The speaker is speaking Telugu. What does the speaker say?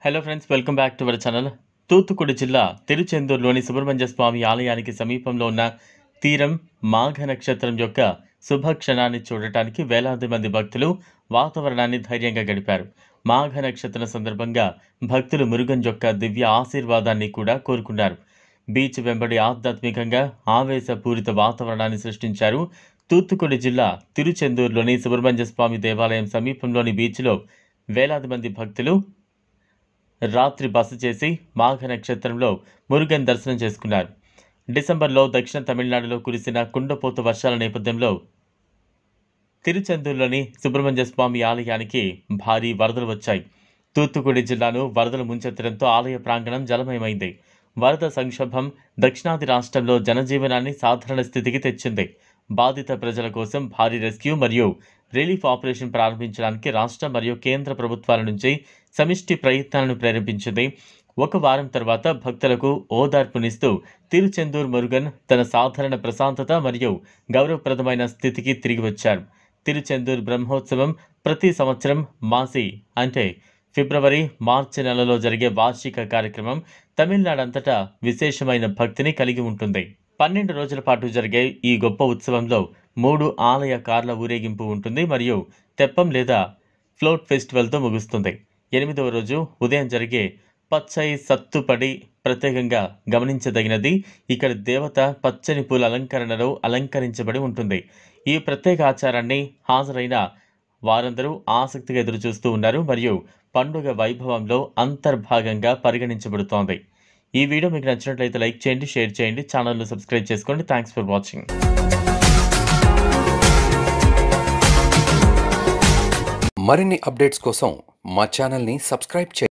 Hello friends, welcome back to our channel. Thoothukudi జిల్లా తిరుచెందూరులోని సుబ్రహ్మణ్య స్వామి ఆలయానికి సమీపంలో ఉన్న తీరం మాఘ నక్షత్రం యొక్క శుభక్షణాన్ని చూడటానికి వేలాది మంది భక్తులు వాతావరణాన్ని ధైర్యంగా గడిపారు. మాఘ నక్షత్రం సందర్భంగా భక్తులు మురుగన్ యొక్క దివ్య ఆశీర్వాదాన్ని కూడా కోరుకున్నారు. బీచ్ వెంబడి ఆధ్యాత్మికంగా ఆవేశపూరిత వాతావరణాన్ని సృష్టించారు. తూత్తుకుడి జిల్లా తిరుచెందూరులోని సుబ్రహ్మణ్య స్వామి దేవాలయం సమీపంలోని బీచ్లో వేలాది మంది భక్తులు రాత్రి బస చేసి మాఘ నక్షత్రంలో మురుగన్ దర్శనం చేసుకున్నారు. డిసెంబర్లో దక్షిణ తమిళనాడులో కురిసిన కుండపోత వర్షాల నేపథ్యంలో తిరుచెందూరులోని సుబ్రహ్మణ్య స్వామి ఆలయానికి భారీ వరదలు వచ్చాయి. తూత్తుకుడి జిల్లాను వరదలు ముంచెత్తడంతో ఆలయ ప్రాంగణం జలమయమైంది. వరద సంక్షోభం దక్షిణాది రాష్ట్రంలో జనజీవనాన్ని సాధారణ స్థితికి తెచ్చింది. బాధిత ప్రజల కోసం భారీ రెస్క్యూ మరియు రిలీఫ్ ఆపరేషన్ ప్రారంభించడానికి రాష్ట్ర మరియు కేంద్ర ప్రభుత్వాల నుంచి సమిష్టి ప్రయత్నాలను ప్రేరేపించింది. ఒక వారం తర్వాత భక్తులకు ఓదార్పునిస్తూ తిరుచెందూర్ మురుగన్ తన సాధారణ ప్రశాంతత మరియు గౌరవప్రదమైన స్థితికి తిరిగి వచ్చారు. తిరుచెందూర్ బ్రహ్మోత్సవం ప్రతి సంవత్సరం మాసి అంటే ఫిబ్రవరి, మార్చి నెలలో జరిగే వార్షిక కార్యక్రమం తమిళనాడు అంతటా విశేషమైన భక్తిని కలిగి ఉంటుంది. 12 రోజుల పాటు జరిగే ఈ గొప్ప ఉత్సవంలో 3 ఆలయ కార్ల ఊరేగింపు ఉంటుంది మరియు తెప్పం లేదా ఫ్లోట్ ఫెస్టివల్తో ముగుస్తుంది. 8వ రోజు ఉదయం జరిగే పచ్చై సత్తుపడి ప్రత్యేకంగా గమనించదగినది. ఇక్కడ దేవత పచ్చని పూల అలంకరణలో అలంకరించబడి ఉంటుంది. ఈ ప్రత్యేక ఆచారాన్ని హాజరైన వారందరూ ఆసక్తిగా ఎదురుచూస్తూ ఉన్నారు మరియు పండుగ వైభవంలో అంతర్భాగంగా పరిగణించబడుతోంది. ఈ వీడియో మీకు నచ్చినట్లయితే లైక్ చేయండి, షేర్ చేయండి, ఛానల్ను సబ్స్క్రైబ్ చేసుకోండి. Thanks for watching. మరిన్ని అప్డేట్స్ కోసం మా ఛానల్ని సబ్స్క్రైబ్ చేయండి.